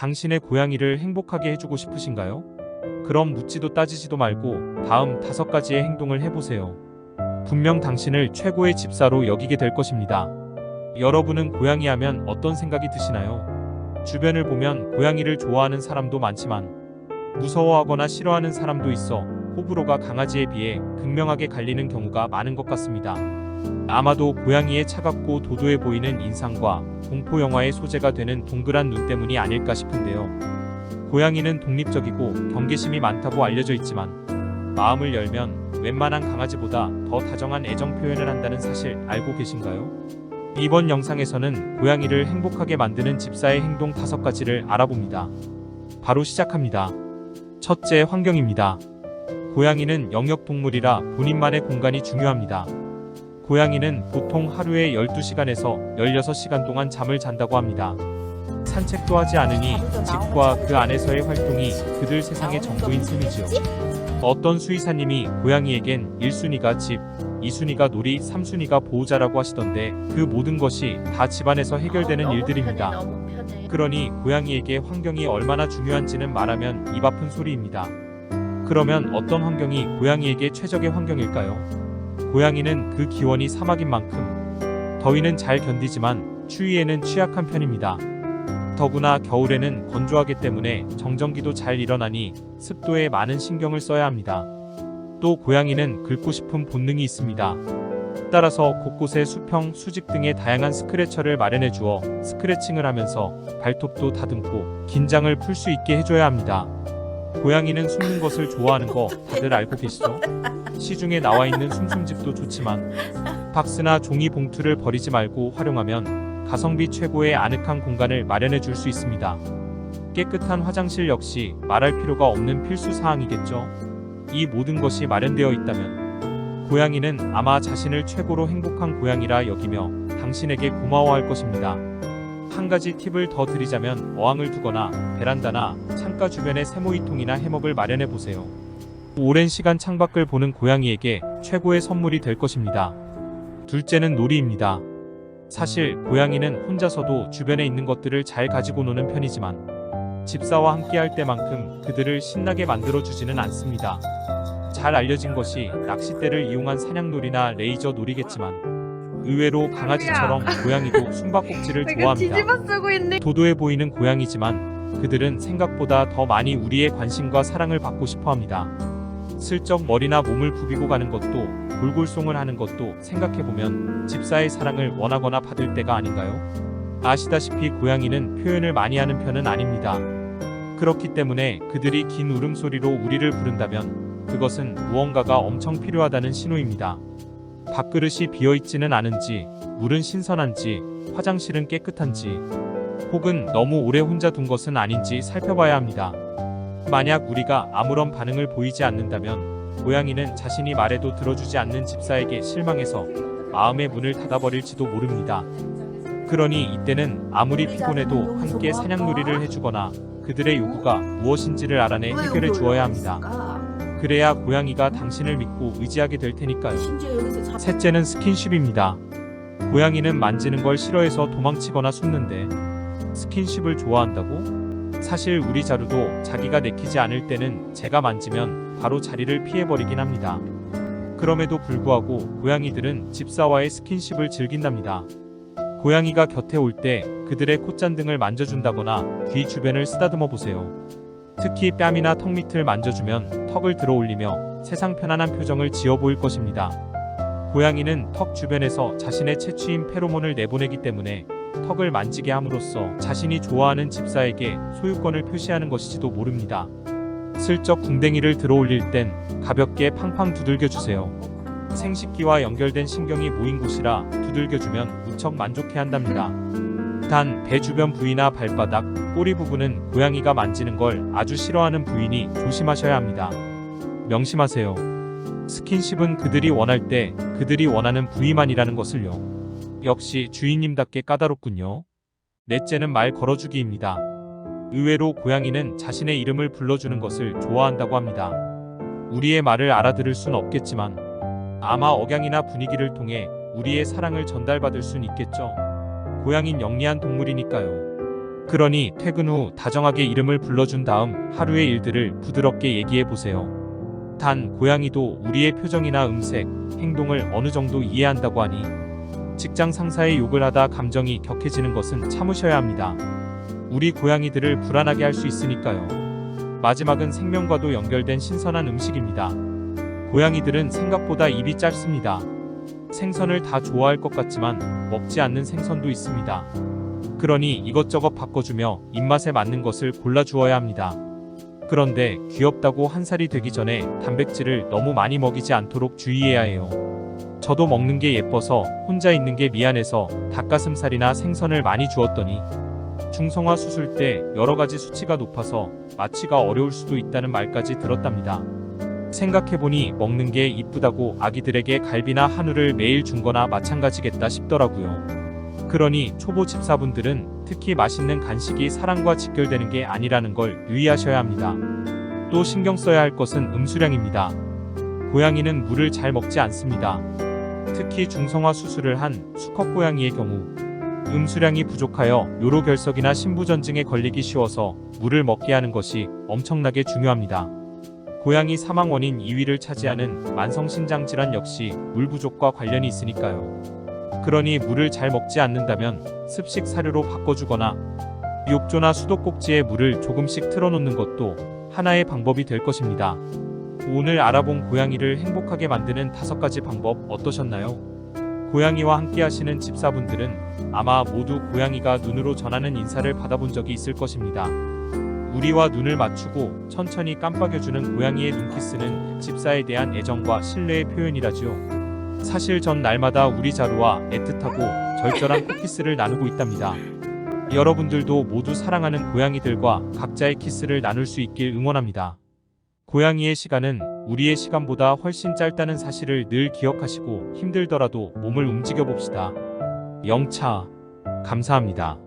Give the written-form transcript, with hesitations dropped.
당신의 고양이를 행복하게 해주고 싶으신가요? 그럼 묻지도 따지지도 말고 다음 5가지의 행동을 해보세요. 분명 당신을 최고의 집사로 여기게 될 것입니다. 여러분은 고양이 하면 어떤 생각이 드시나요? 주변을 보면 고양이를 좋아하는 사람도 많지만 무서워하거나 싫어하는 사람도 있어 호불호가 강아지에 비해 극명하게 갈리는 경우가 많은 것 같습니다. 아마도 고양이의 차갑고 도도해 보이는 인상과 공포 영화의 소재가 되는 동그란 눈 때문이 아닐까 싶은데요. 고양이는 독립적이고 경계심이 많다고 알려져 있지만 마음을 열면 웬만한 강아지보다 더 다정한 애정 표현을 한다는 사실 알고 계신가요? 이번 영상에서는 고양이를 행복하게 만드는 집사의 행동 5가지를 알아봅니다. 바로 시작합니다. 첫째, 환경입니다. 고양이는 영역동물이라 본인만의 공간이 중요합니다. 고양이는 보통 하루에 12시간에서 16시간 동안 잠을 잔다고 합니다. 산책도 하지 않으니 집과 그 안에서의 활동이 그들 세상의 전부인 셈이지요. 어떤 수의사님이 고양이에겐 1순위가 집, 2순위가 놀이, 3순위가 보호자라고 하시던데 그 모든 것이 다 집안에서 해결되는 일들입니다. 그러니 고양이에게 환경이 얼마나 중요한지는 말하면 입 아픈 소리입니다. 그러면 어떤 환경이 고양이에게 최적의 환경일까요? 고양이는 그 기원이 사막인 만큼 더위는 잘 견디지만 추위에는 취약한 편입니다. 더구나 겨울에는 건조하기 때문에 정전기도 잘 일어나니 습도에 많은 신경을 써야 합니다. 또 고양이는 긁고 싶은 본능이 있습니다. 따라서 곳곳에 수평, 수직 등의 다양한 스크래처를 마련해 주어 스크래칭을 하면서 발톱도 다듬고 긴장을 풀 수 있게 해줘야 합니다. 고양이는 숨는 것을 좋아하는 거 다들 알고 계시죠? 시중에 나와 있는 숨숨집도 좋지만 박스나 종이 봉투를 버리지 말고 활용하면 가성비 최고의 아늑한 공간을 마련해 줄 수 있습니다. 깨끗한 화장실 역시 말할 필요가 없는 필수 사항이겠죠. 이 모든 것이 마련되어 있다면 고양이는 아마 자신을 최고로 행복한 고양이라 여기며 당신에게 고마워할 것입니다. 한 가지 팁을 더 드리자면 어항을 두거나 베란다나 창가 주변에 세모이통이나 해먹을 마련해 보세요. 오랜 시간 창밖을 보는 고양이에게 최고의 선물이 될 것입니다. 둘째는 놀이입니다. 사실 고양이는 혼자서도 주변에 있는 것들을 잘 가지고 노는 편이지만 집사와 함께 할 때만큼 그들을 신나게 만들어 주지는 않습니다. 잘 알려진 것이 낚싯대를 이용한 사냥놀이나 레이저 놀이겠지만 의외로 강아지처럼 고양이도 숨바꼭질을 좋아합니다. 도도해 보이는 고양이지만 그들은 생각보다 더 많이 우리의 관심과 사랑을 받고 싶어 합니다. 슬쩍 머리나 몸을 부비고 가는 것도 골골송을 하는 것도 생각해보면 집사의 사랑을 원하거나 받을 때가 아닌가요? 아시다시피 고양이는 표현을 많이 하는 편은 아닙니다. 그렇기 때문에 그들이 긴 울음소리로 우리를 부른다면 그것은 무언가가 엄청 필요하다는 신호입니다. 밥그릇이 비어있지는 않은지, 물은 신선한지, 화장실은 깨끗한지, 혹은 너무 오래 혼자 둔 것은 아닌지 살펴봐야 합니다. 만약 우리가 아무런 반응을 보이지 않는다면 고양이는 자신이 말해도 들어주지 않는 집사에게 실망해서 마음의 문을 닫아버릴지도 모릅니다. 그러니 이때는 아무리 피곤해도 함께 사냥놀이를 해주거나 그들의 요구가 무엇인지를 알아내 해결해 주어야 합니다. 그래야 고양이가 당신을 믿고 의지하게 될 테니까요. 셋째는 스킨십입니다. 고양이는 만지는 걸 싫어해서 도망치거나 숨는데 스킨십을 좋아한다고? 사실 우리 자루도 자기가 내키지 않을 때는 제가 만지면 바로 자리를 피해버리긴 합니다. 그럼에도 불구하고 고양이들은 집사와의 스킨십을 즐긴답니다. 고양이가 곁에 올 때 그들의 콧잔등을 만져준다거나 귀 주변을 쓰다듬어 보세요. 특히 뺨이나 턱 밑을 만져주면 턱을 들어 올리며 세상 편안한 표정을 지어 보일 것입니다. 고양이는 턱 주변에서 자신의 채취인 페로몬을 내보내기 때문에 턱을 만지게 함으로써 자신이 좋아하는 집사에게 소유권을 표시하는 것일지도 모릅니다. 슬쩍 궁뎅이를 들어 올릴 땐 가볍게 팡팡 두들겨주세요. 생식기와 연결된 신경이 모인 곳이라 두들겨주면 무척 만족해한답니다. 단 배 주변 부위나 발바닥, 꼬리 부분은 고양이가 만지는 걸 아주 싫어하는 부위니 조심하셔야 합니다. 명심하세요. 스킨십은 그들이 원할 때 그들이 원하는 부위만이라는 것을요. 역시 주인님답게 까다롭군요. 넷째는 말 걸어주기입니다. 의외로 고양이는 자신의 이름을 불러주는 것을 좋아한다고 합니다. 우리의 말을 알아들을 순 없겠지만 아마 억양이나 분위기를 통해 우리의 사랑을 전달받을 순 있겠죠. 고양이는 영리한 동물이니까요. 그러니 퇴근 후 다정하게 이름을 불러준 다음 하루의 일들을 부드럽게 얘기해 보세요. 단 고양이도 우리의 표정이나 음색, 행동을 어느 정도 이해한다고 하니 직장 상사의 욕을 하다 감정이 격해지는 것은 참으셔야 합니다. 우리 고양이들을 불안하게 할 수 있으니까요. 마지막은 생명과도 연결된 신선한 음식입니다. 고양이들은 생각보다 입이 짧습니다. 생선을 다 좋아할 것 같지만 먹지 않는 생선도 있습니다. 그러니 이것저것 바꿔주며 입맛에 맞는 것을 골라주어야 합니다. 그런데 귀엽다고 한 살이 되기 전에 단백질을 너무 많이 먹이지 않도록 주의해야 해요. 저도 먹는 게 예뻐서 혼자 있는 게 미안해서 닭가슴살이나 생선을 많이 주었더니 중성화 수술 때 여러 가지 수치가 높아서 마취가 어려울 수도 있다는 말까지 들었답니다. 생각해보니 먹는 게 이쁘다고 아기들에게 갈비나 한우를 매일 준 거나 마찬가지겠다 싶더라고요. 그러니 초보 집사분들은 특히 맛있는 간식이 사랑과 직결되는 게 아니라는 걸 유의하셔야 합니다. 또 신경 써야 할 것은 음수량입니다. 고양이는 물을 잘 먹지 않습니다. 특히 중성화 수술을 한 수컷 고양이의 경우 음수량이 부족하여 요로결석이나 신부전증에 걸리기 쉬워서 물을 먹게 하는 것이 엄청나게 중요합니다. 고양이 사망 원인 2위를 차지하는 만성신장질환 역시 물 부족과 관련이 있으니까요. 그러니 물을 잘 먹지 않는다면 습식 사료로 바꿔주거나 욕조나 수도꼭지에 물을 조금씩 틀어놓는 것도 하나의 방법이 될 것입니다. 오늘 알아본 고양이를 행복하게 만드는 5가지 방법 어떠셨나요? 고양이와 함께 하시는 집사분들은 아마 모두 고양이가 눈으로 전하는 인사를 받아본 적이 있을 것입니다. 우리와 눈을 맞추고 천천히 깜빡여주는 고양이의 눈키스는 집사에 대한 애정과 신뢰의 표현이라지요. 사실 전 날마다 우리 자루와 애틋하고 절절한 코키스를 나누고 있답니다. 여러분들도 모두 사랑하는 고양이들과 각자의 키스를 나눌 수 있길 응원합니다. 고양이의 시간은 우리의 시간보다 훨씬 짧다는 사실을 늘 기억하시고 힘들더라도 몸을 움직여 봅시다. 영차, 감사합니다.